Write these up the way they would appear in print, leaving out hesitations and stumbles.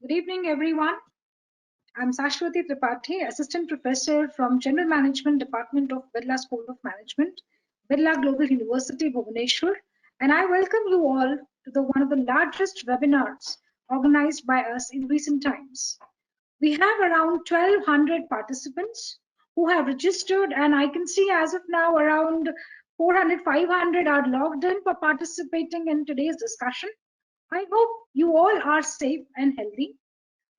Good evening, everyone. I'm Sashwati Tripathi, Assistant Professor from General Management Department of Birla School of Management, Birla Global University, Bhubaneswar, and I welcome you all to one of the largest webinars organized by us in recent times. We have around 1,200 participants who have registered, and I can see as of now around 400, 500 are logged in for participating in today's discussion. I hope you all are safe and healthy.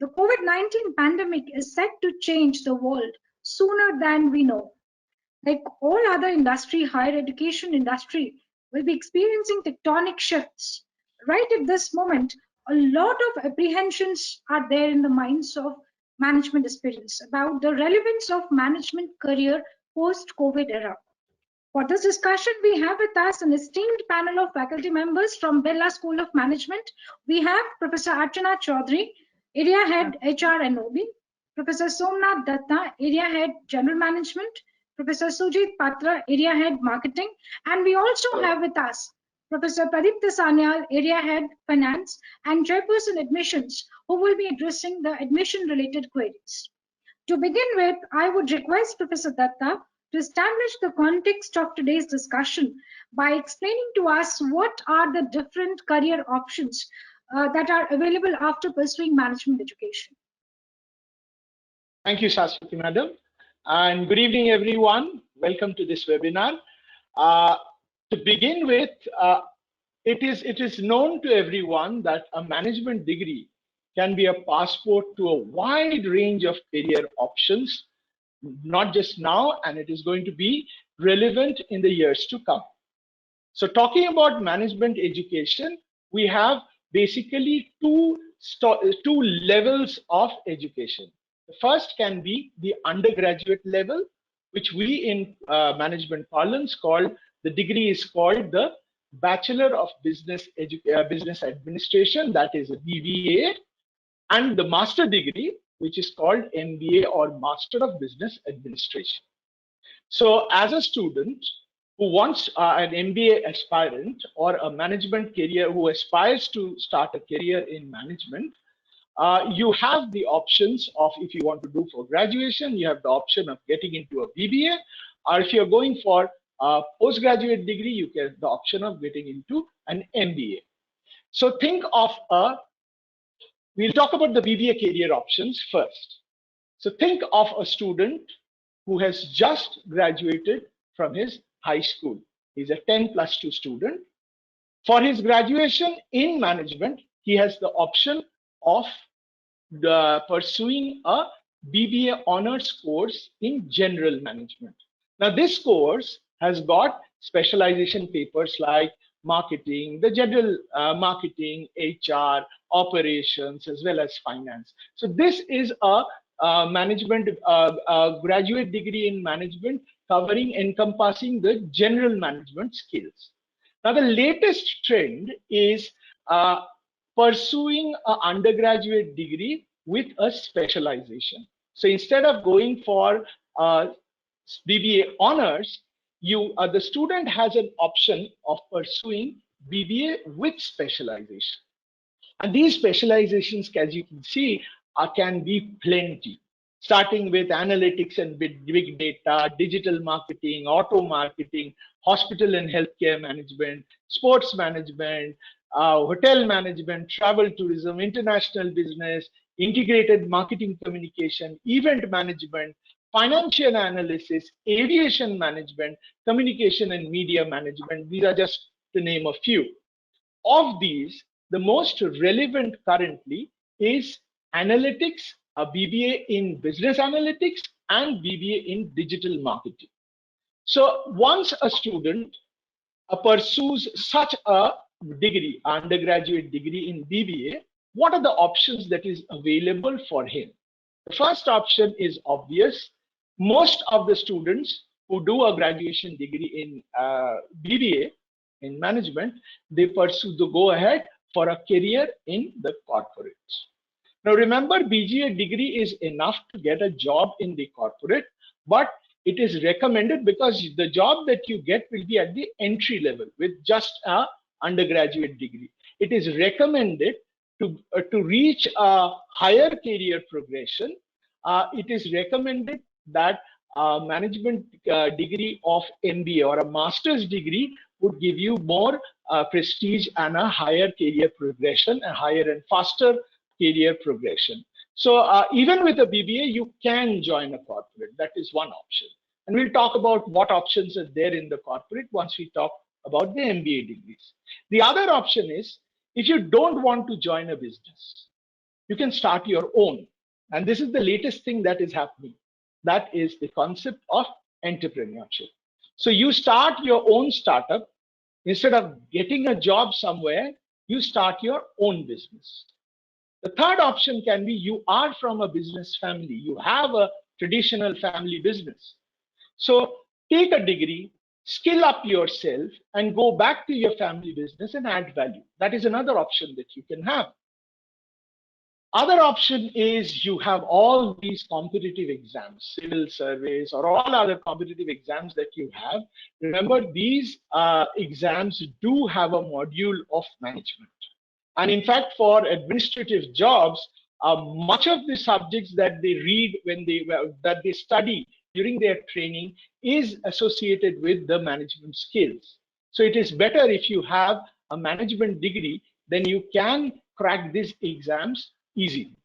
The COVID-19 pandemic is set to change the world sooner than we know. Like all other industry, higher education industry will be experiencing tectonic shifts. Right at this moment, a lot of apprehensions are there in the minds of management aspirants about the relevance of management career post-COVID era. For this discussion, we have with us an esteemed panel of faculty members from Birla School of Management. We have Professor Archana Chaudhary, Area Head HR and OB, Professor Somnath Datta, Area Head General Management, Professor Sujit Patra, Area Head Marketing, and we also have with us Professor Pradipta Sanyal, Area Head Finance, and Chairperson Admissions, who will be addressing the admission-related queries. To begin with, I would request Professor Datta to establish the context of today's discussion by explaining to us what are the different career options that are available after pursuing management education. Thank you, Sashwati Madam. And good evening, everyone. Welcome to this webinar. To begin with, it is known to everyone that a management degree can be a passport to a wide range of career options, not just now, and it is going to be relevant in the years to come. So talking about management education, we have basically two levels of education. The first can be the undergraduate level, which we in management parlance call, the degree is called the Bachelor of Business Administration, that is a BBA, and the master degree, which is called MBA or Master of Business Administration. So as a student who wants an MBA aspirant or a management career who aspires to start a career in management, you have the options of, if you want to do for graduation, you have the option of getting into a BBA, or if you're going for a postgraduate degree, you get the option of getting into an MBA. So think of we'll talk about the BBA career options first. So think of a student who has just graduated from his high school. He's a 10+2 student. For his graduation in management, he has the option of pursuing a BBA honors course in general management. Now, this course has got specialization papers like marketing, the general marketing, HR, operations, as well as finance. So this is a management graduate degree in management encompassing the general management skills. Now, the latest trend is pursuing an undergraduate degree with a specialization. So instead of going for BBA honors, the student has an option of pursuing BBA with specialization. And these specializations, as you can see, can be plenty, starting with analytics and big data, digital marketing, auto marketing, hospital and healthcare management, sports management, hotel management, travel tourism, international business, integrated marketing communication, event management, financial analysis, aviation management, communication and media management. These are just to name a few. Of these, the most relevant currently is analytics, a BBA in business analytics and BBA in digital marketing. So once a student pursues such a degree, undergraduate degree in BBA, what are the options that is available for him? The first option is obvious. Most of the students who do a graduation degree in BBA in management, they go ahead for a career in the corporates. Now remember, BBA degree is enough to get a job in the corporate, but it is recommended because the job that you get will be at the entry level with just a undergraduate degree. It is recommended to reach a higher career progression, it is recommended that a management degree of MBA or a master's degree would give you more prestige and a higher career progression, a higher and faster career progression. So even with a BBA, you can join a corporate. That is one option. And we'll talk about what options are there in the corporate once we talk about the MBA degrees. The other option is, if you don't want to join a business, you can start your own. And this is the latest thing that is happening. That is the concept of entrepreneurship. So you start your own startup. Instead of getting a job somewhere, you start your own business. The third option can be you are from a business family. You have a traditional family business. So take a degree, skill up yourself, and go back to your family business and add value. That is another option that you can have. Other option is you have all these competitive exams, civil service, or all other competitive exams that you have. Remember, these exams do have a module of management. And in fact, for administrative jobs, much of the subjects that they read that they study during their training is associated with the management skills. So it is better if you have a management degree, then you can crack these exams easily.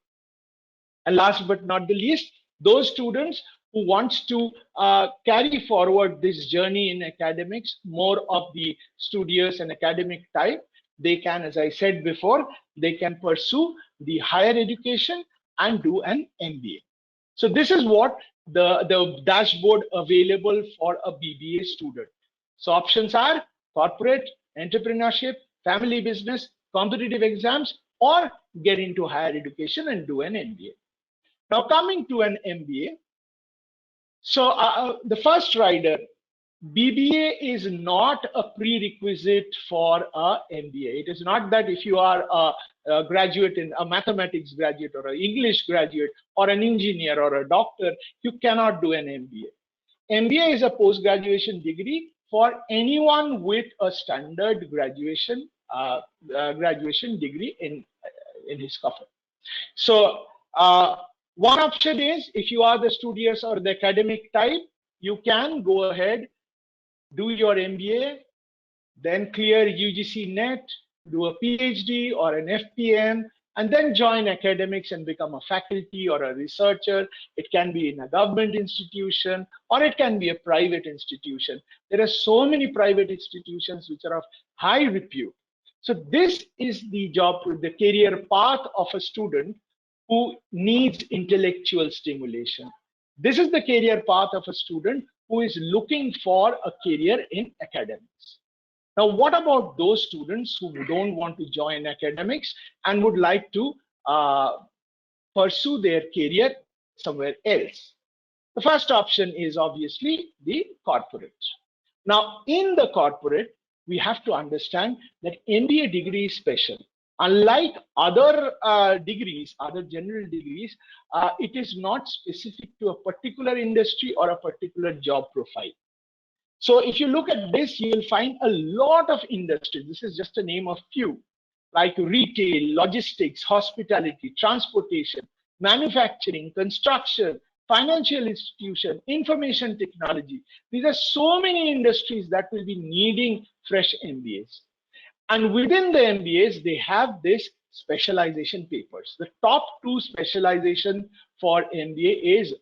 And last but not the least, those students who wants to carry forward this journey in academics, more of the studious and academic type, they can, as I said before, they can pursue the higher education and do an MBA. So this is what the dashboard available for a BBA student. So options are corporate, entrepreneurship, family business, competitive exams, or get into higher education and do an MBA. Now coming to an MBA, so the first rider, BBA is not a prerequisite for a MBA. It is not that if you are a graduate in a mathematics graduate or an English graduate or an engineer or a doctor, you cannot do an MBA. MBA is a post-graduation degree for anyone with a standard graduation degree in his cover. So one option is, if you are the studious or the academic type, you can go ahead, do your MBA, then clear UGC NET, do a PhD or an FPM, and then join academics and become a faculty or a researcher. It can be in a government institution or it can be a private institution. There are so many private institutions which are of high repute. So this is the job, the career path of a student who needs intellectual stimulation. This is the career path of a student who is looking for a career in academics. Now, what about those students who don't want to join academics and would like to pursue their career somewhere else? The first option is obviously the corporate. Now, in the corporate, we have to understand that MBA degree is special. Unlike other degrees, other general degrees, it is not specific to a particular industry or a particular job profile. So if you look at this, you will find a lot of industries. This is just a name of few, like retail, logistics, hospitality, transportation, manufacturing, construction, financial institution, information technology. These are so many industries that will be needing fresh MBAs. And within the MBAs, they have this specialization papers. The top two specialization for MBA is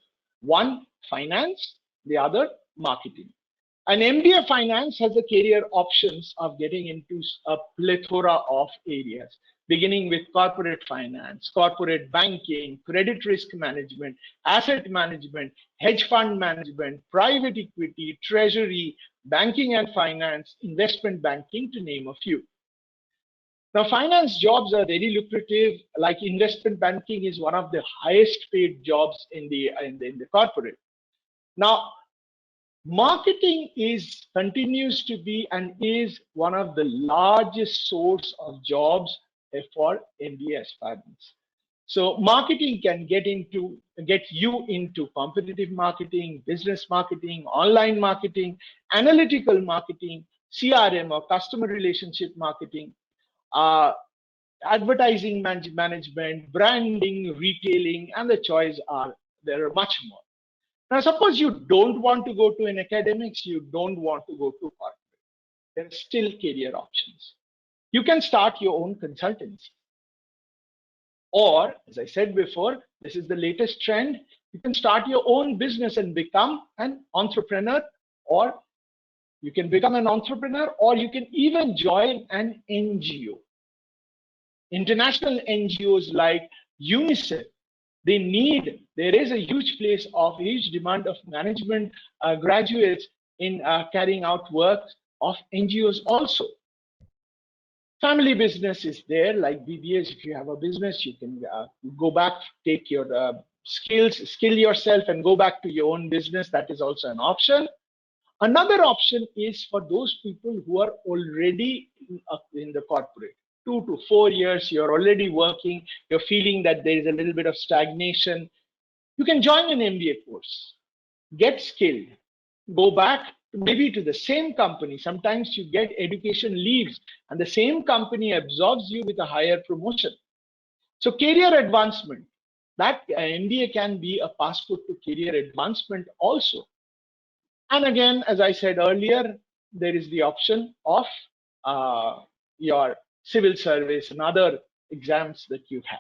one, finance, the other, marketing. An MBA finance has a career options of getting into a plethora of areas, beginning with corporate finance, corporate banking, credit risk management, asset management, hedge fund management, private equity, treasury, banking and finance, investment banking, to name a few. Now, finance jobs are very lucrative. Like investment banking is one of the highest paid jobs in the corporate. Now, marketing continues to be and is one of the largest source of jobs for MBA aspirants. So marketing can get you into competitive marketing, business marketing, online marketing, analytical marketing, CRM or customer relationship marketing, advertising management, branding, retailing, and the choice are there are much more. Now, suppose you don't want to go to an academics, you don't want to go to corporate. There are still career options. You can start your own consultancy. Or, as I said before, this is the latest trend. You can start your own business and become an entrepreneur, or you can become an entrepreneur, or you can even join an NGO. International NGOs like UNICEF, there is a huge demand of management graduates in carrying out work of NGOs also. Family business is there, like BBAs. If you have a business, you can go back, take your skill yourself, and go back to your own business. That is also an option. Another option is for those people who are already in the corporate. 2 to 4 years, you're already working, you're feeling that there is a little bit of stagnation. You can join an MBA course, get skilled, go back maybe to the same company. Sometimes you get education leaves and the same company absorbs you with a higher promotion. So career advancement, that MBA can be a passport to career advancement also. And again, as I said earlier, there is the option of your civil service and other exams that you have.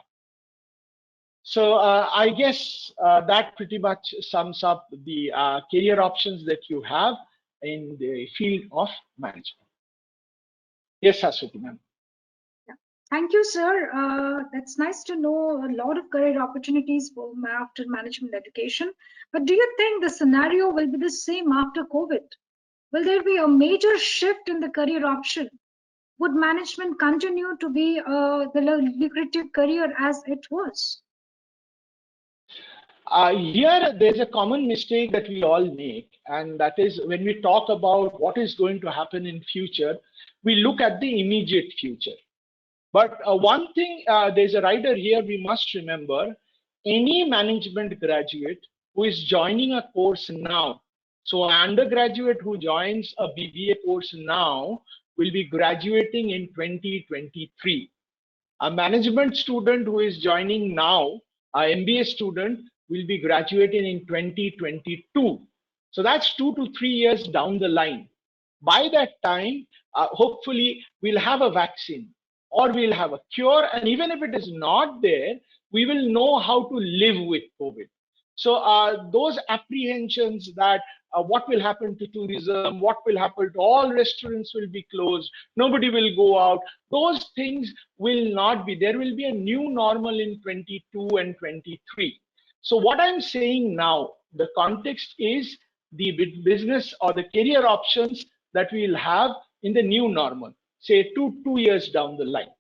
So I guess that pretty much sums up the career options that you have in the field of management. Yes, Aswati ma'am. Yeah. Thank you, sir. That's nice to know a lot of career opportunities for after management education. But do you think the scenario will be the same after COVID? Will there be a major shift in the career option? Would management continue to be the lucrative career as it was? Here, there's a common mistake that we all make, and that is when we talk about what is going to happen in future, we look at the immediate future. But one thing, there's a rider here we must remember, any management graduate who is joining a course now, so an undergraduate who joins a BBA course now will be graduating in 2023. A management student who is joining now, a MBA student, will be graduating in 2022. So that's 2 to 3 years down the line. By that time, hopefully, we'll have a vaccine or we'll have a cure. And even if it is not there, we will know how to live with COVID. So those apprehensions that what will happen to tourism, what will happen to all restaurants will be closed, nobody will go out, those things will not be. There will be a new normal in 22 and 23. So what I'm saying now, the context is the business or the career options that we'll have in the new normal, say 2 years down the line.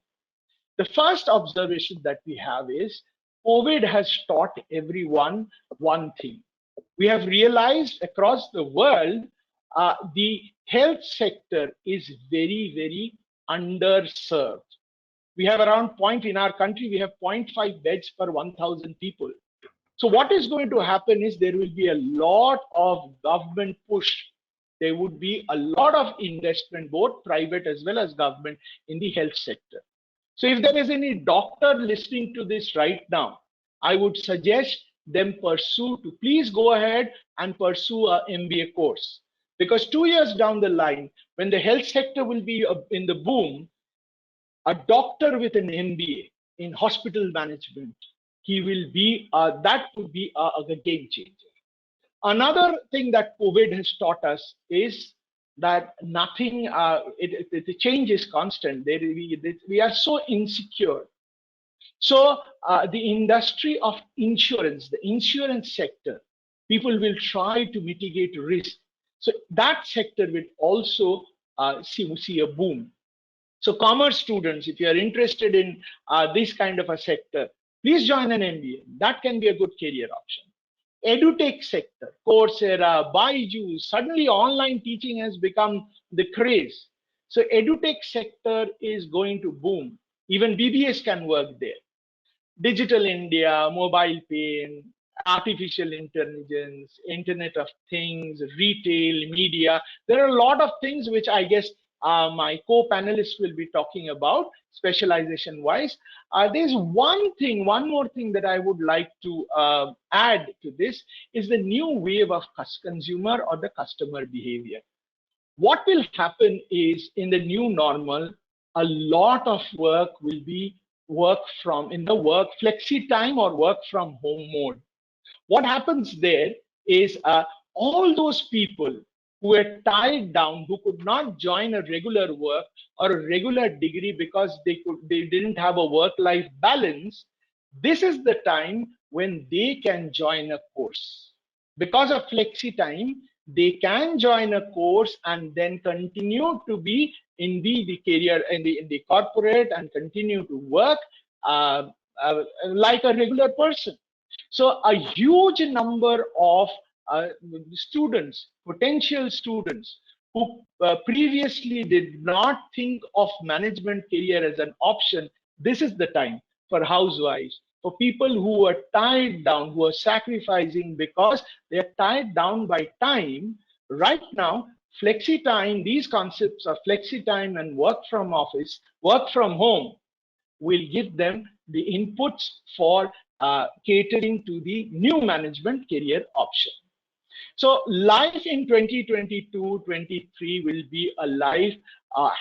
The first observation that we have is COVID has taught everyone one thing. We have realized across the world, the health sector is very, very underserved. We have around point in our country, we have zero point 0.5 beds per 1,000 people. So what is going to happen is there will be a lot of government push. There would be a lot of investment, both private as well as government, in the health sector. So if there is any doctor listening to this right now, I would suggest them to please go ahead and pursue a MBA course. Because 2 years down the line, when the health sector will be in the boom, a doctor with an MBA in hospital management, he will be, that could be a game changer. Another thing that COVID has taught us is that nothing, the change is constant. We are so insecure. So the industry of insurance, the insurance sector, people will try to mitigate risk. So that sector will also see a boom. So commerce students, if you are interested in this kind of a sector, please join an MBA. That can be a good career option. EduTech sector, Coursera, Byju's, suddenly online teaching has become the craze. So EduTech sector is going to boom. Even BBAs can work there. Digital India, mobile pay, artificial intelligence, Internet of Things, retail, media. There are a lot of things which I guess my co-panelists will be talking about specialization wise. There's one more thing that I would like to add to this is the new wave of consumer or the customer behavior. What will happen is in the new normal, a lot of work will be work from in the work flexi time or work from home mode. What happens there is all those people who were tied down, who could not join a regular work or a regular degree because they didn't have a work life balance. This is the time when they can join a course. Because of flexi time, they can join a course and then continue to be in the career in the corporate and continue to work uh, like a regular person. So a huge number of students, potential students who previously did not think of management career as an option, this is the time for housewives, for people who are tied down, who are sacrificing because they are tied down by time. Right now, flexi time, these concepts of flexi time and work from office, work from home, will give them the inputs for catering to the new management career option. So life in 2022-23 will be a life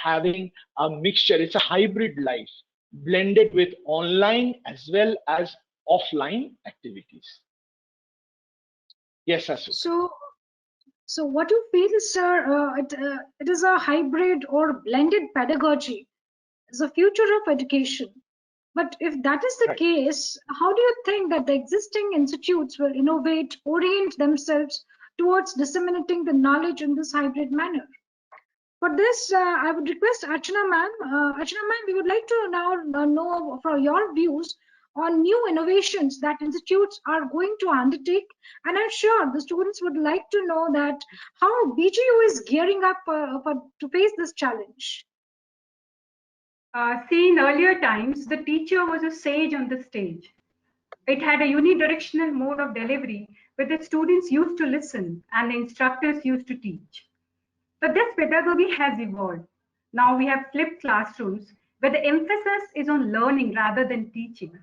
having a mixture. It's a hybrid life blended with online as well as offline activities. Yes, Asu. So what you feel, sir, it is a hybrid or blended pedagogy. It's the future of education. But if that is the Right. case, how do you think that the existing institutes will innovate, orient themselves towards disseminating the knowledge in this hybrid manner? For this, I would request Archana ma'am. Archana ma'am, we would like to now know from your views on new innovations that institutes are going to undertake. And I'm sure the students would like to know that how BGU is gearing up to face this challenge. See, in earlier times, the teacher was a sage on the stage. It had a unidirectional mode of delivery where the students used to listen and the instructors used to teach. But this pedagogy has evolved. Now we have flipped classrooms where the emphasis is on learning rather than teaching.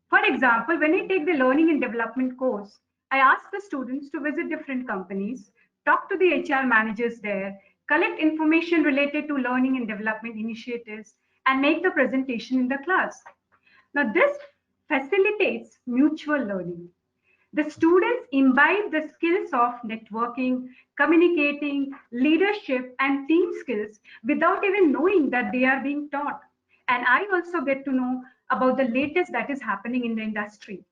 For example, when I take the learning and development course, I ask the students to visit different companies, talk to the HR managers there, collect information related to learning and development initiatives, and make the presentation in the class. Now, this facilitates mutual learning. The students imbibe the skills of networking, communicating, leadership, and team skills without even knowing that they are being taught. And I also get to know about the latest that is happening in the industry.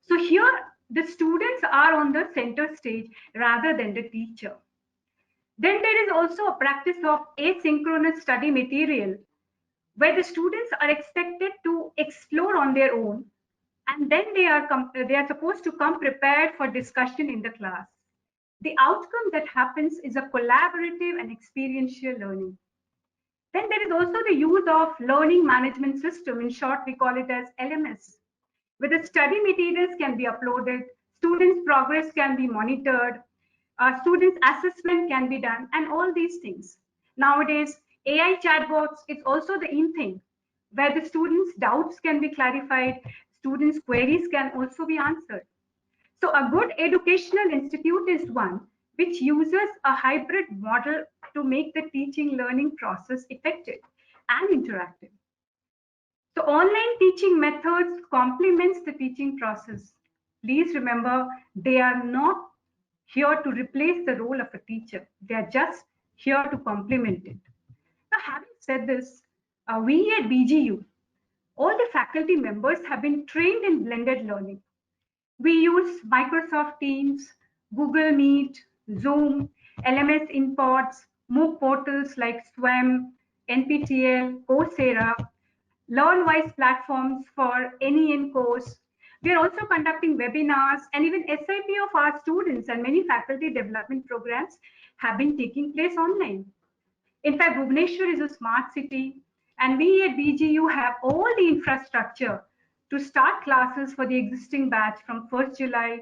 So here, the students are on the center stage rather than the teacher. Then there is also a practice of asynchronous study material where the students are expected to explore on their own and then they are supposed to come prepared for discussion in the class. The outcome that happens is a collaborative and experiential learning. Then there is also the use of learning management system. In short, we call it as LMS, where the study materials can be uploaded, students' progress can be monitored, students' assessment can be done, and all these things. Nowadays, AI chatbots is also the in thing, where the students' doubts can be clarified, students' queries can also be answered. So a good educational institute is one which uses a hybrid model to make the teaching learning process effective and interactive. So online teaching methods complements the teaching process. Please remember, they are not here to replace the role of a teacher. They are just here to complement it. Now, having said this, we at BGU, all the faculty members have been trained in blended learning. We use Microsoft Teams, Google Meet, Zoom, LMS imports, MOOC portals like SWAM, NPTEL, Coursera, LearnWise platforms for NEN course. We are also conducting webinars and even SIP of our students and many faculty development programs have been taking place online. In fact, Bhubaneswar is a smart city, and we at BGU have all the infrastructure to start classes for the existing batch from 1st July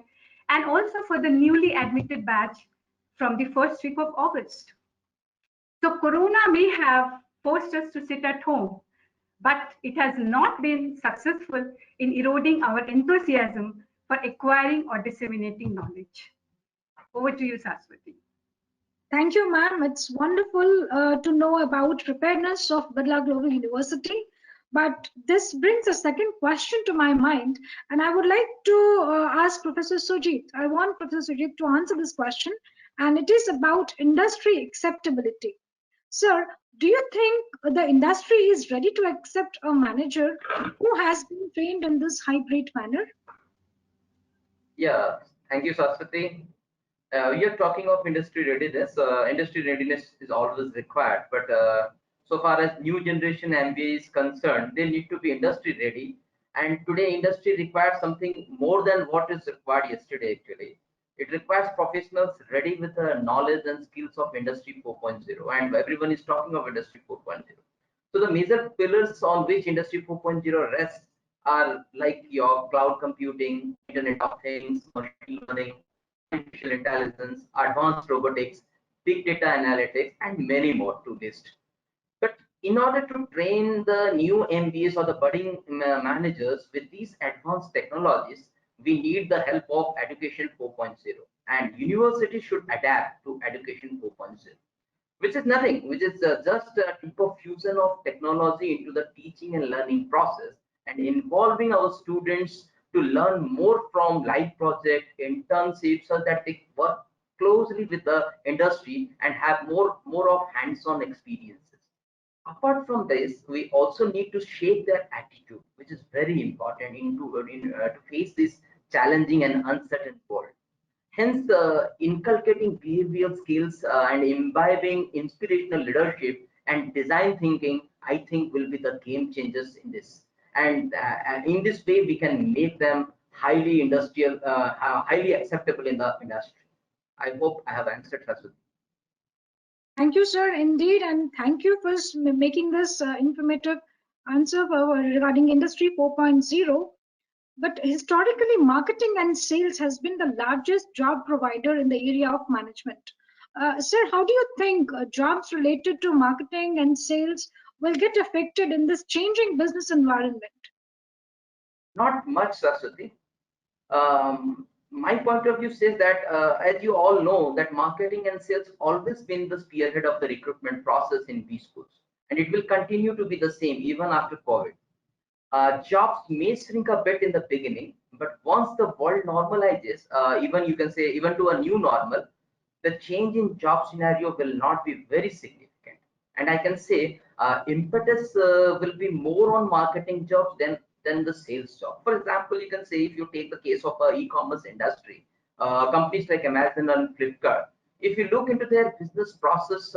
and also for the newly admitted batch from the first week of August. So Corona may have forced us to sit at home, but it has not been successful in eroding our enthusiasm for acquiring or disseminating knowledge. Over to you, Saraswati. Thank you, ma'am. It's wonderful to know about preparedness of Birla Global University. But this brings a second question to my mind, and I would like to ask Professor Sujit. I want Professor Sujit to answer this question, and it is about industry acceptability. Sir, do you think the industry is ready to accept a manager who has been trained in this hybrid manner? Yeah, thank you, Saraswati. We are talking of industry readiness. Industry readiness is always required, but so far as new generation MBA is concerned, they need to be industry ready. And today, industry requires something more than what is required yesterday. Actually, it requires professionals ready with the knowledge and skills of Industry 4.0, and everyone is talking of Industry 4.0. So the major pillars on which Industry 4.0 rests are like your cloud computing, Internet of Things, machine learning, artificial intelligence, advanced robotics, big data analytics, and many more to list. But in order to train the new MBAs or the budding managers with these advanced technologies, we need the help of Education 4.0, and universities should adapt to Education 4.0, which is nothing, which is just a deeper fusion of technology into the teaching and learning process, and involving our students to learn more from live project internships so that they work closely with the industry and have more of hands-on experiences. Apart from this, we also need to shape their attitude, which is very important to face this challenging and uncertain world. Hence, inculcating behavioral skills and imbibing inspirational leadership and design thinking, I think, will be the game changers in this. And in this way, we can make them highly industrial, highly acceptable in the industry. I hope I have answered that. Thank you, sir, indeed, and thank you for making this informative answer regarding Industry 4.0. But historically, marketing and sales has been the largest job provider in the area of management. Sir, how do you think jobs related to marketing and sales will get affected in this changing business environment? Not much, Saraswati. My point of view says that, as you all know, that marketing and sales always been the spearhead of the recruitment process in B schools, and it will continue to be the same even after COVID. Jobs may shrink a bit in the beginning, but once the world normalizes, even you can say even to a new normal, the change in job scenario will not be very significant. And I can say impetus will be more on marketing jobs than the sales job. For example, you can say if you take the case of e-commerce industry, companies like Amazon and Flipkart, if you look into their business process,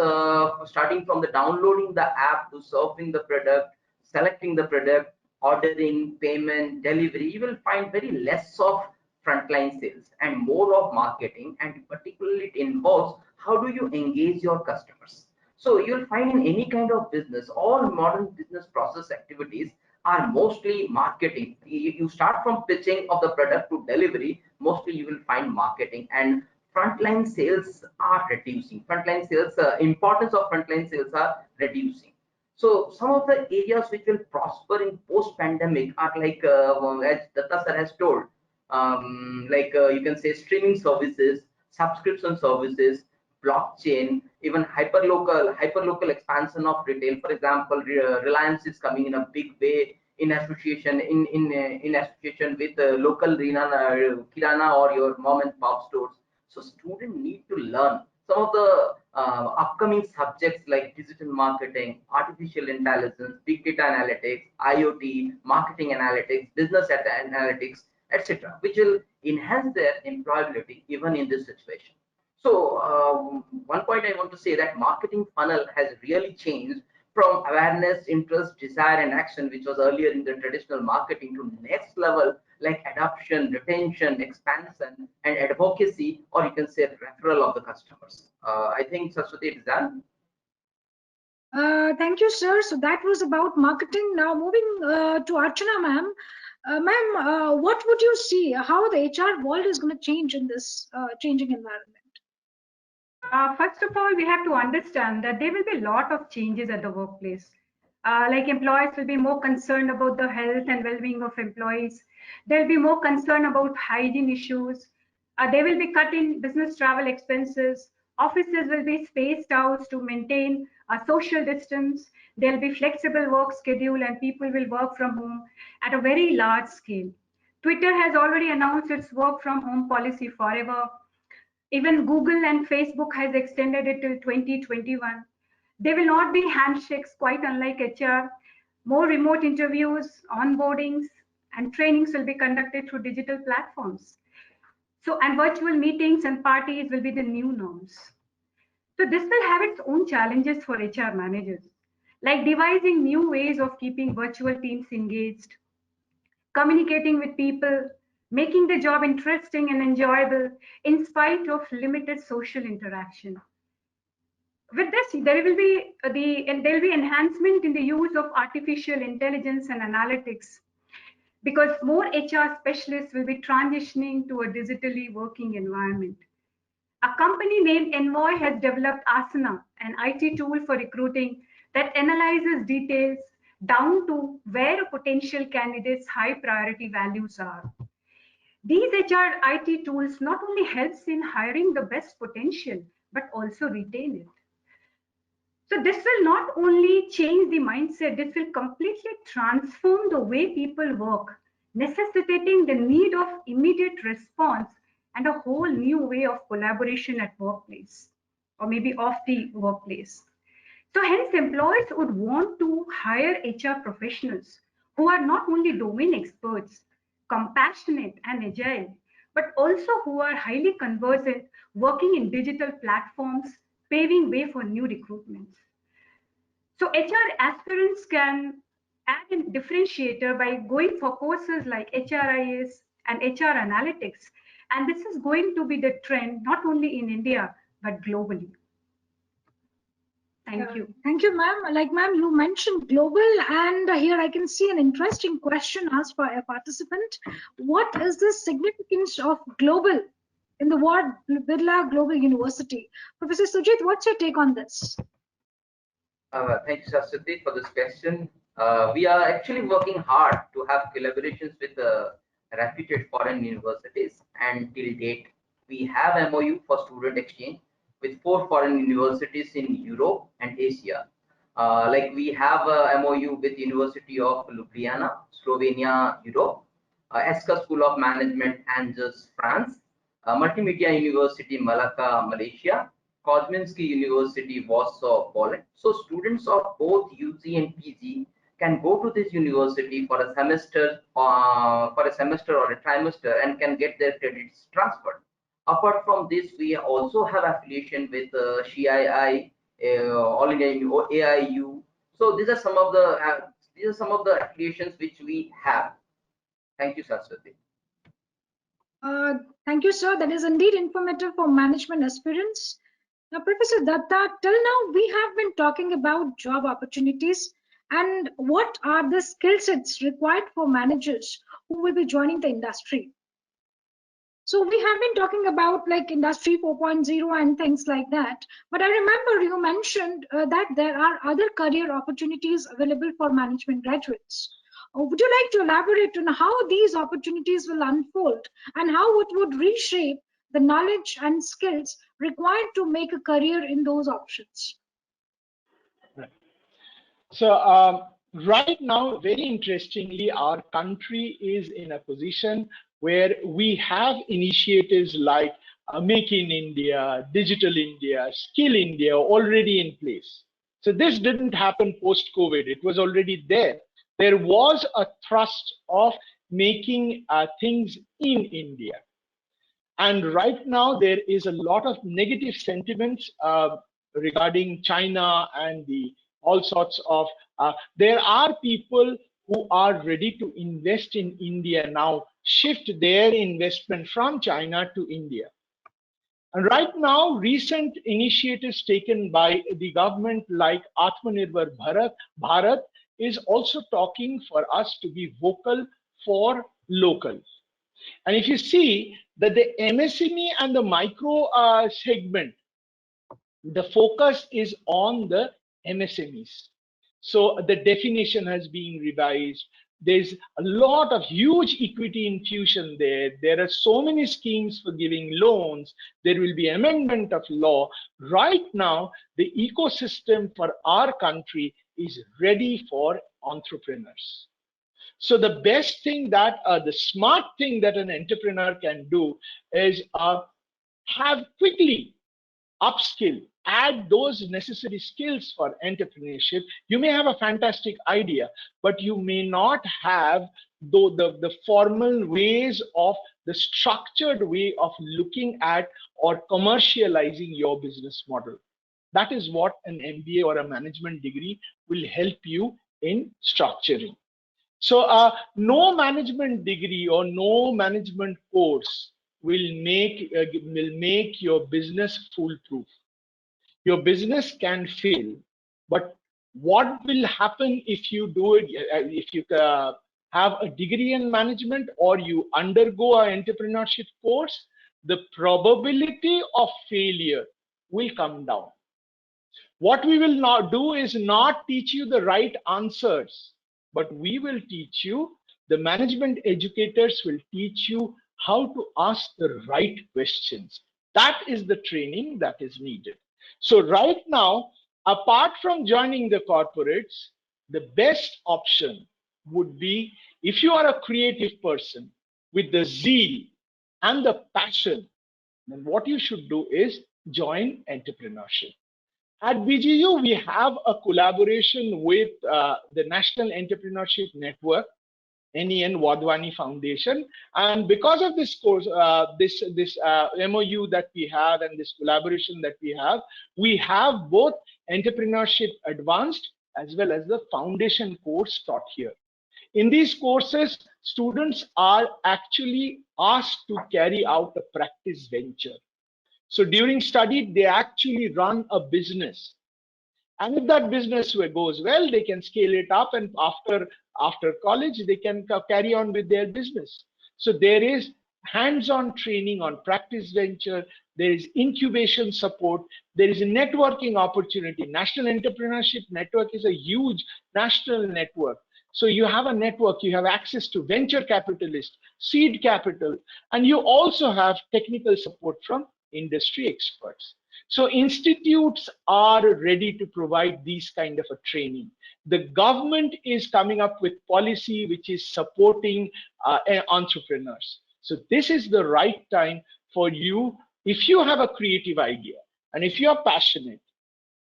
starting from the downloading the app to serving the product, selecting the product, ordering, payment, delivery, you will find very less of frontline sales and more of marketing, and particularly it involves how do you engage your customers. So you'll find in any kind of business, all modern business process activities are mostly marketing. You start from pitching of the product to delivery, mostly you will find marketing, and frontline sales are reducing. Frontline sales, importance of frontline sales are reducing. So some of the areas which will prosper in post-pandemic are like, as Datta sir has told, you can say streaming services, subscription services, blockchain, even hyperlocal expansion of retail. For example, Reliance is coming in a big way in association in association with local kirana or your mom and pop stores. So students need to learn some of the upcoming subjects like digital marketing, artificial intelligence, big data analytics, IoT, marketing analytics, business analytics, etc., which will enhance their employability even in this situation. So one point I want to say that marketing funnel has really changed from awareness, interest, desire, and action, which was earlier in the traditional marketing, to next level like adoption, retention, expansion, and advocacy, or you can say referral of the customers. I think Saraswati is done. Thank you, sir. So that was about marketing. Now moving to Archana, ma'am. Ma'am, what would you see how the HR world is going to change in this changing environment? First of all, we have to understand that there will be a lot of changes at the workplace. Like employees will be more concerned about the health and well-being of employees. They'll be more concerned about hygiene issues. They will be cutting business travel expenses. Offices will be spaced out to maintain a social distance. There'll be flexible work schedule and people will work from home at a very large scale. Twitter has already announced its work from home policy forever. Even Google and Facebook has extended it till 2021. There will not be handshakes, quite unlike HR. More remote interviews, onboardings, and trainings will be conducted through digital platforms. So, and virtual meetings and parties will be the new norms. So, this will have its own challenges for HR managers, like devising new ways of keeping virtual teams engaged, communicating with people, making the job interesting and enjoyable in spite of limited social interaction. With this, there will be enhancement in the use of artificial intelligence and analytics because more HR specialists will be transitioning to a digitally working environment. A company named Envoy has developed Asana, an IT tool for recruiting that analyzes details down to where a potential candidate's high priority values are. These HR IT tools not only helps in hiring the best potential, but also retain it. So this will not only change the mindset, this will completely transform the way people work, necessitating the need of immediate response and a whole new way of collaboration at workplace, or maybe off the workplace. So hence employers would want to hire HR professionals who are not only domain experts, compassionate and agile, but also who are highly conversant working in digital platforms, paving way for new recruitments. So HR aspirants can add a differentiator by going for courses like HRIS and HR analytics. And this is going to be the trend, not only in India, but globally. Thank you. Thank you, ma'am. Like, ma'am, you mentioned global, and here I can see an interesting question asked by a participant. What is the significance of global in the word Birla Global University? Professor Sujit, what's your take on this? Thank you, Saraswati, for this question. We are actually working hard to have collaborations with reputed foreign universities, and till date, we have MOU for student exchange with 4 foreign universities in Europe and Asia. Like we have a MOU with University of Ljubljana, Slovenia, Europe, ESCA School of Management, Angers, France, Multimedia University, Malacca, Malaysia, Kozminski University, Warsaw, Poland. So students of both UG and PG can go to this university for a semester, or a trimester, and can get their credits transferred. Apart from this, we also have affiliation with CII, All India AIU. So these are some of the affiliations which we have. Thank you, Saraswati. Thank you, sir. That is indeed informative for management aspirants. Now, Professor Datta, till now we have been talking about job opportunities and what are the skill sets required for managers who will be joining the industry. So we have been talking about like industry 4.0 and things like that. But I remember you mentioned that there are other career opportunities available for management graduates. Would you like to elaborate on how these opportunities will unfold and how it would reshape the knowledge and skills required to make a career in those options? Right. So right now, very interestingly, our country is in a position where we have initiatives like Make in India, Digital India, Skill India already in place. So this didn't happen post-COVID. It was already there. There was a thrust of making things in India. And right now, there is a lot of negative sentiments regarding China and the all sorts of. There are people who are ready to invest in India now, shift their investment from China to India. And right now, recent initiatives taken by the government like Atmanirbhar Bharat is also talking for us to be vocal for local. And if you see that the MSME and the micro segment The focus is on the MSMEs. So the definition has been revised. There's a lot of huge equity infusion there. There are so many schemes for giving loans. There will be amendment of law. Right now, the ecosystem for our country is ready for entrepreneurs. So the best thing that, the smart thing that an entrepreneur can do is have quickly upskill, add those necessary skills for entrepreneurship. You may have a fantastic idea, but you may not have the formal ways of the structured way of looking at or commercializing your business model. That is what an MBA or a management degree will help you in structuring. So no management degree or no management course will make your business foolproof. Your business can fail, but what will happen if you do it, if you have a degree in management or you undergo an entrepreneurship course, the probability of failure will come down. What we will not do is not teach you the right answers, but we will teach you, the management educators will teach you how to ask the right questions. That is the training that is needed. So right now, apart from joining the corporates, the best option would be, if you are a creative person with the zeal and the passion, then what you should do is join entrepreneurship. At BGU, we have a collaboration with the National Entrepreneurship Network, NEN Wadhwani Foundation, and because of this course, this MOU that we have and this collaboration that we have both Entrepreneurship Advanced as well as the Foundation course taught here. In these courses, students are actually asked to carry out a practice venture. So during study, they actually run a business. And if that business goes well, they can scale it up, and after college, they can carry on with their business. So there is hands-on training on practice venture. There is incubation support. There is a networking opportunity. National Entrepreneurship Network is a huge national network. So you have a network, you have access to venture capitalists, seed capital, and you also have technical support from industry experts. So institutes are ready to provide these kind of a training. The government is coming up with policy which is supporting entrepreneurs. So this is the right time for you. If you have a creative idea and if you are passionate,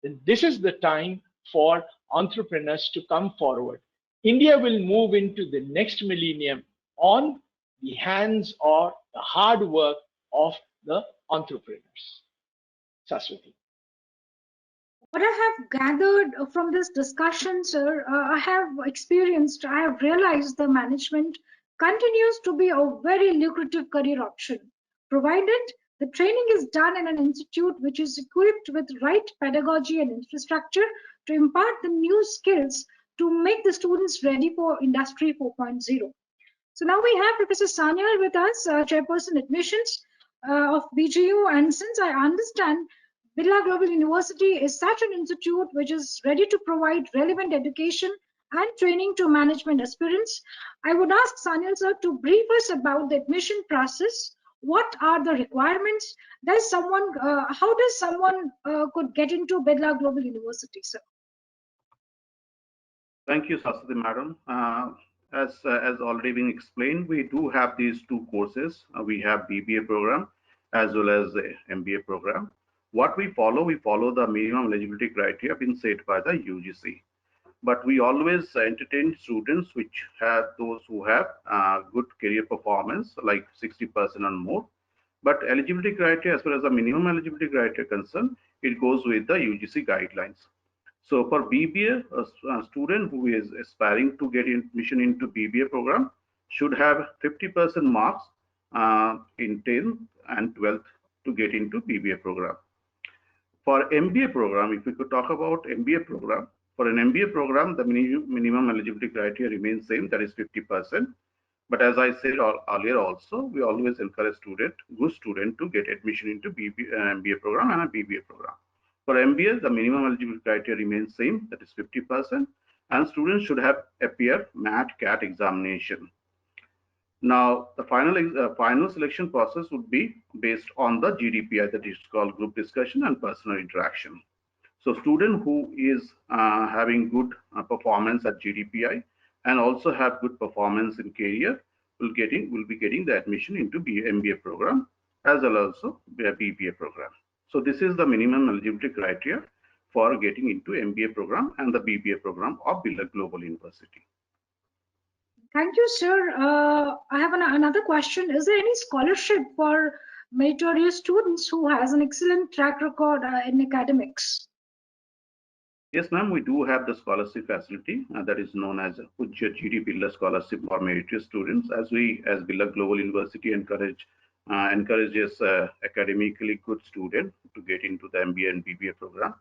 then this is the time for entrepreneurs to come forward. India will move into the next millennium on the hands or the hard work of the entrepreneurs. Saswati. What I have gathered from this discussion, sir, I have experienced, I have realized the management continues to be a very lucrative career option, provided the training is done in an institute which is equipped with right pedagogy and infrastructure to impart the new skills to make the students ready for Industry 4.0. So now we have Professor Sanyal with us, Chairperson Admissions of BGU. And since I understand Birla Global University is such an institute which is ready to provide relevant education and training to management aspirants, I would ask Sanyal sir to brief us about the admission process. What are the requirements? How does someone could get into Birla Global University, sir? Thank you, Saswati madam. As already been explained, we do have these two courses. We have BBA program as well as the MBA program. What we follow the minimum eligibility criteria been set by the UGC. But we always entertain students which have those who have good career performance, like 60% or more. But eligibility criteria, as far as the minimum eligibility criteria concerned, it goes with the UGC guidelines. So for BBA, a student who is aspiring to get admission into BBA program should have 50% marks in 10th and 12th to get into BBA program. For MBA program, if we could talk about MBA program, for an MBA program, the minimum eligibility criteria remains same, that is 50%. But as I said earlier also, we always encourage good student to get admission into MBA program and a BBA program. For MBA, the minimum eligibility criteria remains same, that is 50%, and students should have appear MAT CAT examination. Now, the final selection process would be based on the GDPI, that is called group discussion and personal interaction. So, student who is having good performance at GDPI and also have good performance in career will be getting the admission into MBA program as well as also BBA program. So, this is the minimum eligibility criteria for getting into MBA program and the BBA program of Birla Global University. Thank you, sir. I have another question. Is there any scholarship for meritorious students who has an excellent track record in academics? Yes, ma'am, we do have the scholarship facility that is known as Pujya GD Birla Scholarship for Meritorious Students, as Birla Global University encourages academically good student to get into the MBA and BBA program.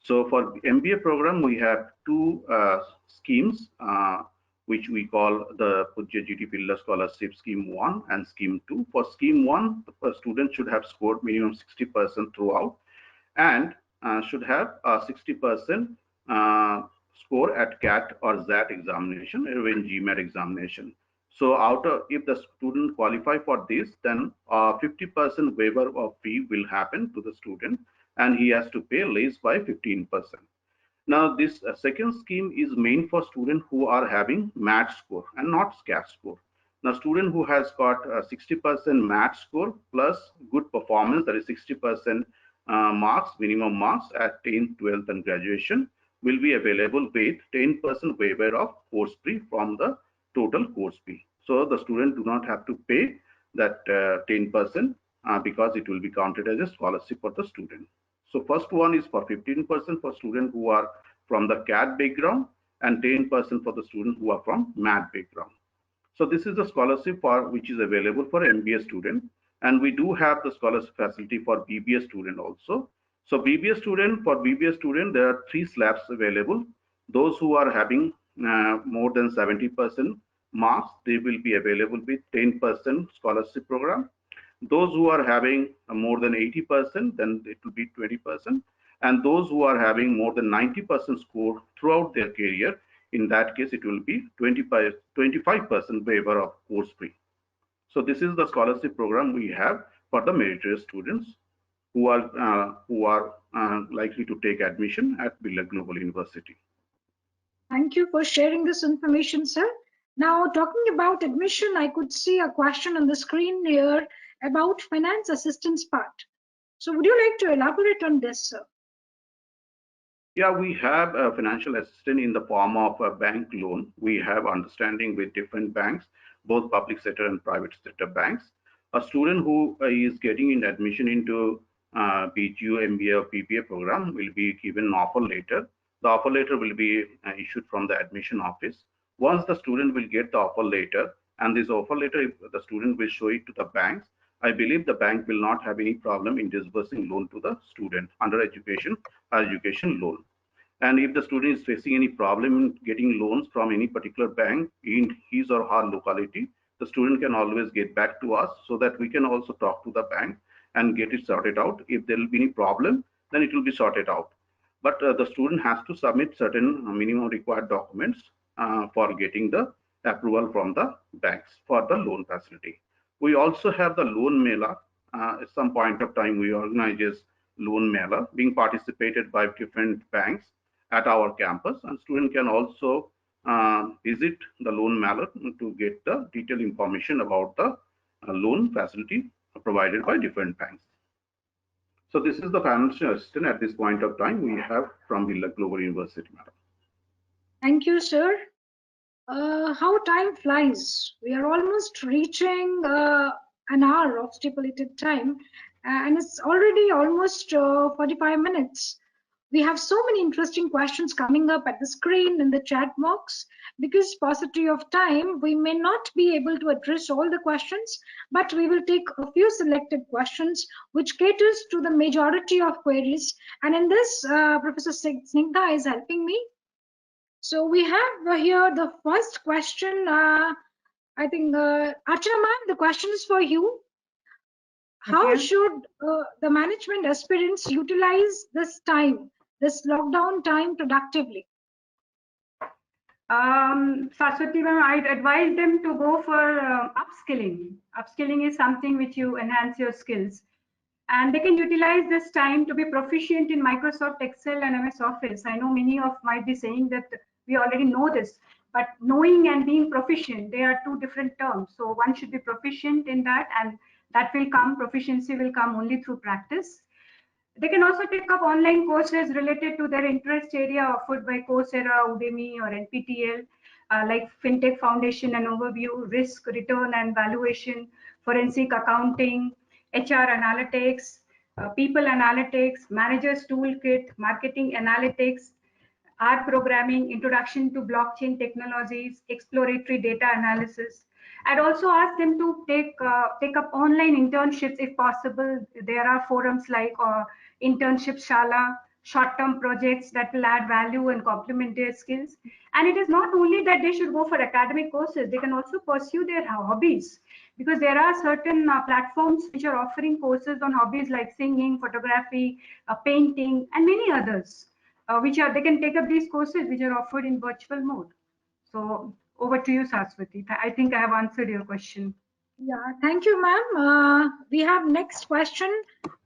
So for MBA program, we have two schemes, which we call the Pujya GD Birla Scholarship Scheme 1 and Scheme 2. For Scheme 1, the student should have scored minimum 60% throughout and should have a 60% score at CAT or ZAT examination, or even GMAT examination. So if the student qualify for this, then 50% waiver of fee will happen to the student and he has to pay less by 15%. Now, this second scheme is meant for students who are having MAT score and not SCAT score. Now, student who has got 60% MAT score plus good performance, that is 60% minimum marks at 10th, 12th, and graduation, will be available with 10% waiver of course fee from the total course fee. So, the student do not have to pay that 10% because it will be counted as a scholarship for the student. So first one is for 15% for students who are from the CAT background and 10% for the students who are from MAT background. So this is the scholarship for which is available for MBA student, and we do have the scholarship facility for BBA student also. So BBA student there are three slabs available. Those who are having more than 70% marks, they will be available with 10% scholarship program. Those who are having more than 80%, then it will be 20%. And those who are having more than 90% score throughout their career, in that case, it will be 25% waiver of course fee. So this is the scholarship program we have for the meritorious students who are likely to take admission at Birla Global University. Thank you for sharing this information, sir. Now, talking about admission, I could see a question on the screen here about finance assistance part. So would you like to elaborate on this, sir? Yeah, we have a financial assistance in the form of a bank loan. We have understanding with different banks, both public sector and private sector banks. A student who is getting in admission into BGU, MBA or PPA program will be given an offer letter. The offer letter will be issued from the admission office. Once the student will get the offer letter, and this offer letter, if the student will show it to the banks, I believe the bank will not have any problem in disbursing loan to the student under education loan. And if the student is facing any problem in getting loans from any particular bank in his or her locality, the student can always get back to us so that we can also talk to the bank and get it sorted out. If there will be any problem, then it will be sorted out. But the student has to submit certain minimum required documents for getting the approval from the banks for the loan facility. We also have the loan mailer. At some point of time, we organize loan mailer being participated by different banks at our campus, and student can also visit the loan mailer to get the detailed information about the loan facility provided by different banks. So this is the financial assistance at this point of time we have from Birla Global University, madam. Thank you, sir. How time flies. We are almost reaching an hour of stipulated time, and it's already almost 45 minutes. We have so many interesting questions coming up at the screen in the chat box. Because paucity of time, we may not be able to address all the questions, but we will take a few selected questions which caters to the majority of queries. And in this, Professor Snigdha is helping me. So we have here the first question. I think, Archana ma'am, the question is for you. How should the management aspirants utilize this time, this lockdown time, productively? Saraswati ma'am, I'd advise them to go for upskilling. Upskilling is something which you enhance your skills. And they can utilize this time to be proficient in Microsoft Excel and MS Office. I know many of might be saying that we already know this, but knowing and being proficient, they are two different terms. So one should be proficient in that, and that will come, proficiency will come only through practice. They can also take up online courses related to their interest area offered by Coursera, Udemy, or NPTEL, like FinTech Foundation and Overview, Risk, Return and Valuation, Forensic Accounting, HR Analytics, People Analytics, Managers Toolkit, Marketing Analytics, R programming, introduction to blockchain technologies, exploratory data analysis. I'd also ask them to take up online internships if possible. There are forums like Internship Shala, short-term projects that will add value and complement their skills. And it is not only that they should go for academic courses, they can also pursue their hobbies, because there are certain platforms which are offering courses on hobbies like singing, photography, painting, and many others, which are they can take up these courses which are offered in virtual mode. So over to you, Saraswati. I think I have answered your question. Yeah, thank you, ma'am. We have next question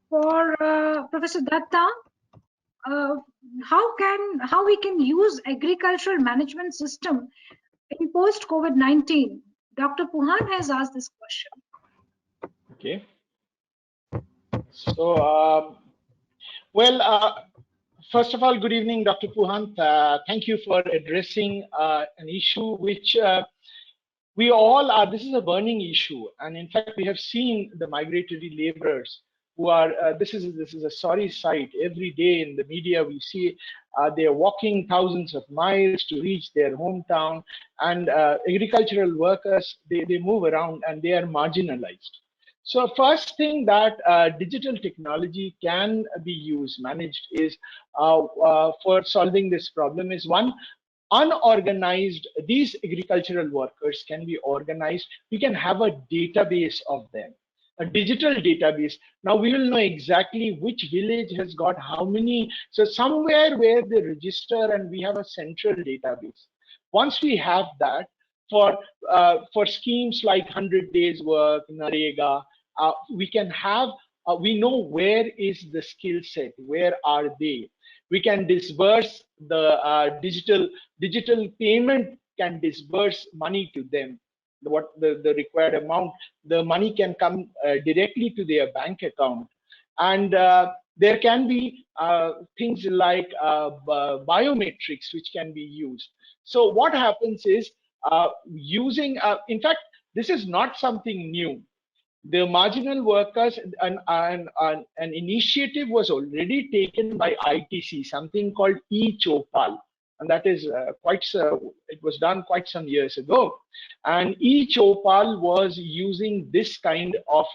for Professor Datta. How we can use agricultural management system in post COVID-19? Dr. Puhan has asked this question. Okay. So, first of all, good evening, Dr. Puhant. Thank you for addressing an issue which we all are. This is a burning issue, and in fact, we have seen the migratory laborers who are. This is a sorry sight. Every day in the media, we see they are walking thousands of miles to reach their hometown, and agricultural workers they move around and they are marginalized. So first thing that digital technology can be used, managed is for solving this problem is one, unorganized, these agricultural workers can be organized. We can have a database of them, a digital database. Now we will know exactly which village has got how many. So somewhere where they register and we have a central database. Once we have that, for schemes like 100 days work, Narega, we can have, we know where is the skill set, where are they. We can disburse the digital payment, can disburse money to them, what the required amount, the money can come directly to their bank account. And there can be things like biometrics which can be used. So what happens is using, in fact, this is not something new. The marginal workers, an initiative was already taken by ITC, something called e-Chopal, and that is it was done quite some years ago. And e-Chopal was using this kind of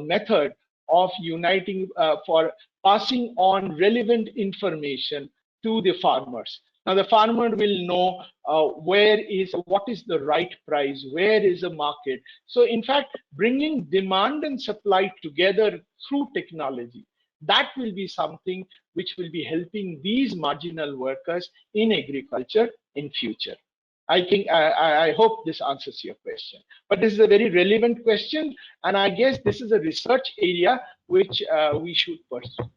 method of uniting for passing on relevant information to the farmers. Now the farmer will know what is the right price, where is the market. So in fact, bringing demand and supply together through technology, that will be something which will be helping these marginal workers in agriculture in future. I think I hope this answers your question. But this is a very relevant question, and I guess this is a research area which we should pursue.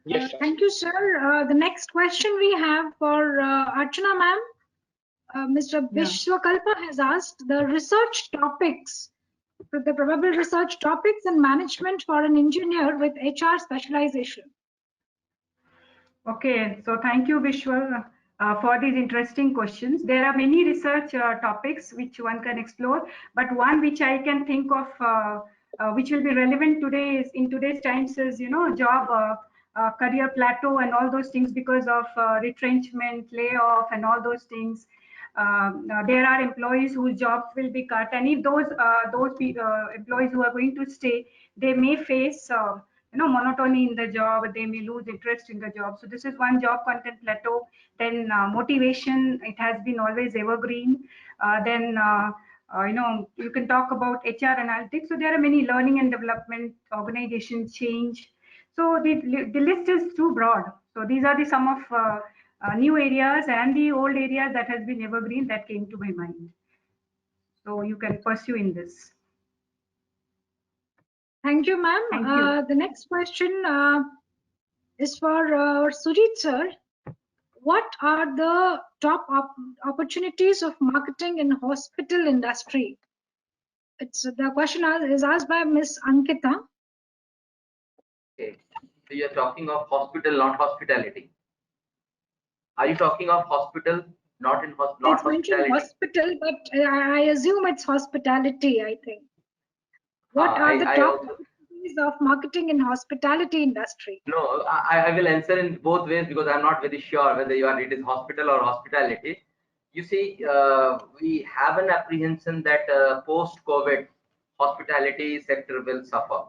Yes, thank you, sir. The next question we have for Archana ma'am. Mr. Vishwakalpa has asked the research topics, the probable research topics and management for an engineer with HR specialization. Okay, so thank you, Vishwa, for these interesting questions. There are many research topics which one can explore, but one which I can think of which will be relevant today is in today's times is, job career plateau and all those things because of retrenchment, layoff, and all those things. There are employees whose jobs will be cut, and if those employees who are going to stay, they may face monotony in the job. They may lose interest in the job. So this is one, job content plateau. Then motivation, it has been always evergreen. Then You can talk about HR analytics. So there are many learning and development, organization change. So the list is too broad. So these are the some of new areas and the old areas that has been evergreen that came to my mind. So you can pursue in this. Thank you, ma'am. Thank you. The next question is for Sujit sir. What are the top opportunities of marketing in hospital industry? The question is asked by Miss Ankita. Okay. So you're talking of hospital, not hospitality. Are you talking of hospital, not It's mentioned hospitality? hospital, but I assume it's hospitality, I think. What are the I top also opportunities of marketing in hospitality industry? no. I will answer in both ways because I'm not very sure whether it is hospital or hospitality. You see, we have an apprehension that post-COVID hospitality sector will suffer.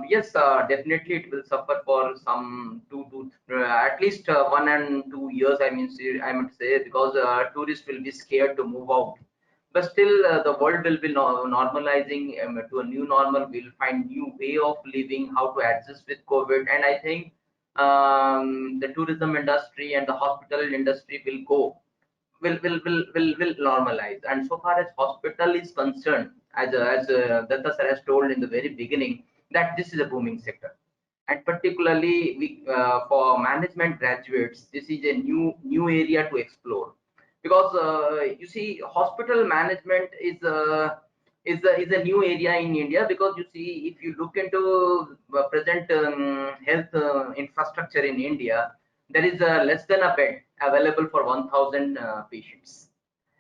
Yes, definitely it will suffer for some at least 1 and 2 years. I would say because tourists will be scared to move out. But still, the world will be normalizing to a new normal. We'll find new way of living, how to adjust with COVID, and I think the tourism industry and the hospital industry will normalize. And so far as hospital is concerned, as Datta sir has told in the very beginning, that this is a booming sector, and particularly for management graduates, this is a new area to explore, because you see, hospital management is a new area in India, because you see, if you look into present health infrastructure in India, there is less than a bed available for 1,000 patients,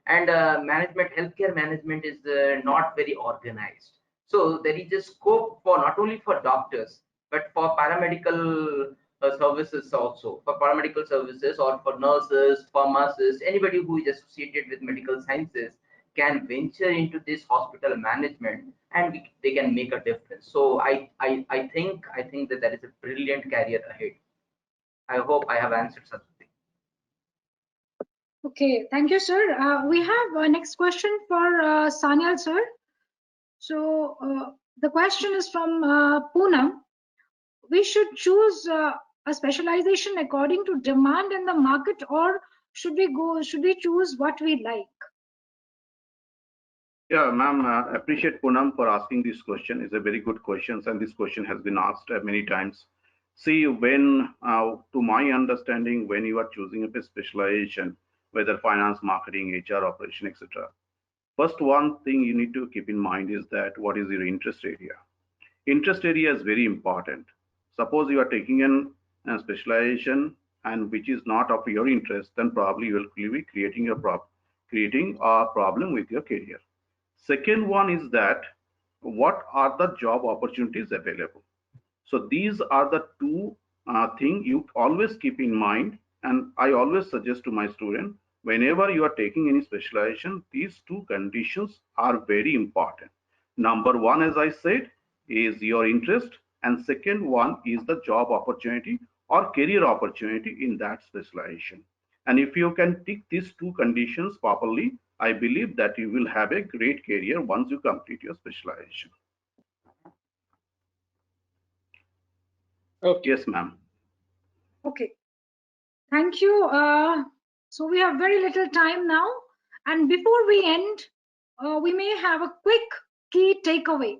and healthcare management is not very organized. So there is a scope for not only for doctors but for paramedical services also, for paramedical services, or for nurses, pharmacists, anybody who is associated with medical sciences can venture into this hospital management, and they can make a difference. So I think that there is a brilliant career ahead. I hope I have answered something. Okay, thank you, sir. We have a next question for Sanyal, sir. So the question is from Poonam. We should choose a specialization according to demand in the market, or should we choose what we like? Yeah, ma'am, appreciate Poonam for asking this question. It's a very good question, and this question has been asked many times. See, to my understanding, when you are choosing a specialization, whether finance, marketing, HR, operation, etc., first one thing you need to keep in mind is that what is your interest area? Interest area is very important. Suppose you are taking a specialization and which is not of your interest, then probably you will be creating a problem with your career. Second one is that what are the job opportunities available? So these are the two things you always keep in mind. And I always suggest to my student, whenever you are taking any specialization, these two conditions are very important. Number one, as I said, is your interest, and second one is the job opportunity or career opportunity in that specialization. And if you can tick these two conditions properly, I believe that you will have a great career once you complete your specialization. Okay. Yes, ma'am. Okay, thank you. So we have very little time now, and before we end, we may have a quick key takeaway.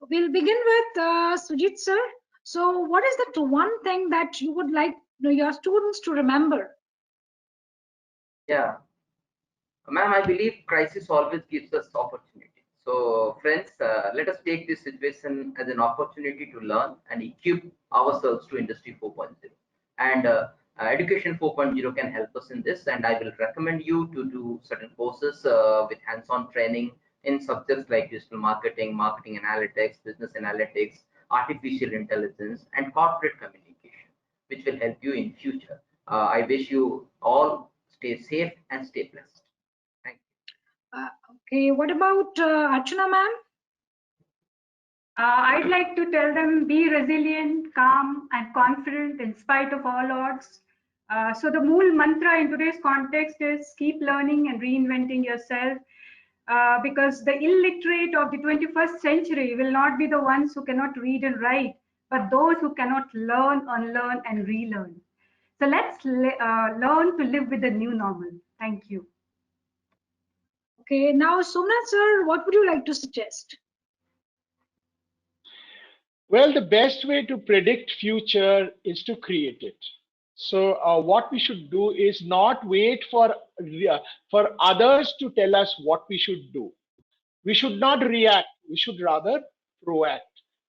We'll begin with Sujit sir. So what is the one thing that you would like your students to remember? Yeah, ma'am, I believe crisis always gives us opportunity. So, friends, let us take this situation as an opportunity to learn and equip ourselves to Industry 4.0. And Education 4.0 can help us in this. And I will recommend you to do certain courses with hands-on training in subjects like digital marketing, marketing analytics, business analytics, artificial intelligence, and corporate communication, which will help you in future. I wish you all stay safe and stay blessed. Okay, what about Archana ma'am? I'd like to tell them be resilient, calm, and confident in spite of all odds. So the mool mantra in today's context is keep learning and reinventing yourself. because the illiterate of the 21st century will not be the ones who cannot read and write, but those who cannot learn, unlearn, and relearn. So let's learn to live with the new normal. Thank you. Okay, now Somnath sir, what would you like to suggest? Well, the best way to predict future is to create it. So what we should do is not wait for others to tell us what we should do. We should not react. We should rather proact.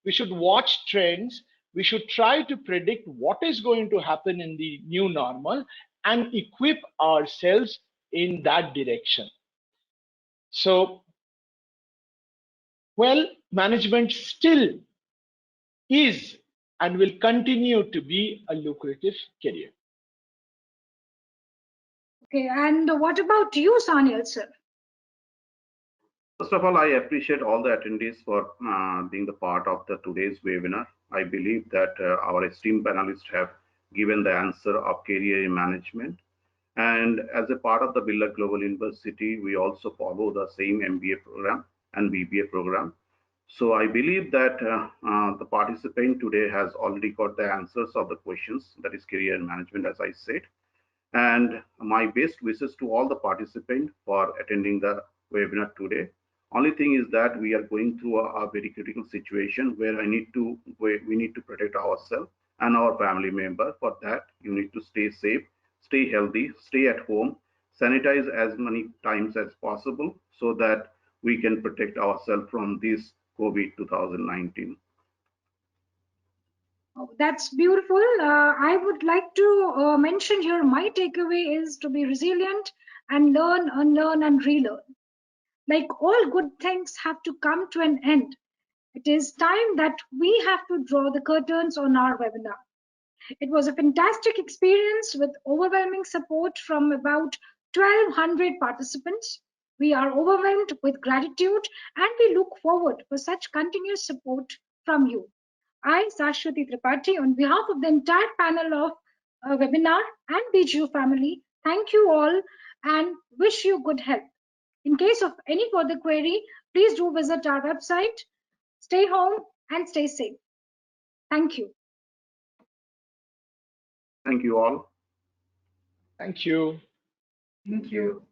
We should watch trends. We should try to predict what is going to happen in the new normal and equip ourselves in that direction. So, well, management still is and will continue to be a lucrative career. Okay, and what about you, Sanyal sir? First of all, I appreciate all the attendees for being the part of the today's webinar. I believe that our esteemed panelists have given the answer of career in management. And as a part of the Birla Global University, we also follow the same MBA program and BBA program. So I believe that the participant today has already got the answers of the questions, that is career and management, as I said. And my best wishes to all the participants for attending the webinar today. Only thing is that we are going through a very critical situation where we need to protect ourselves and our family member. For that, you need to stay safe, stay healthy, stay at home, sanitize as many times as possible so that we can protect ourselves from this COVID 2019. Oh, that's beautiful. I would like to mention here my takeaway is to be resilient and learn, unlearn, and relearn. Like all good things have to come to an end. It is time that we have to draw the curtains on our webinar. It was a fantastic experience with overwhelming support from about 1,200 participants. We are overwhelmed with gratitude and we look forward for such continuous support from you. I, Sashwati Tripathi, on behalf of the entire panel of webinar and BGU family, thank you all and wish you good health. In case of any further query, please do visit our website. Stay home and stay safe. Thank you. Thank you all. Thank you. Thank you.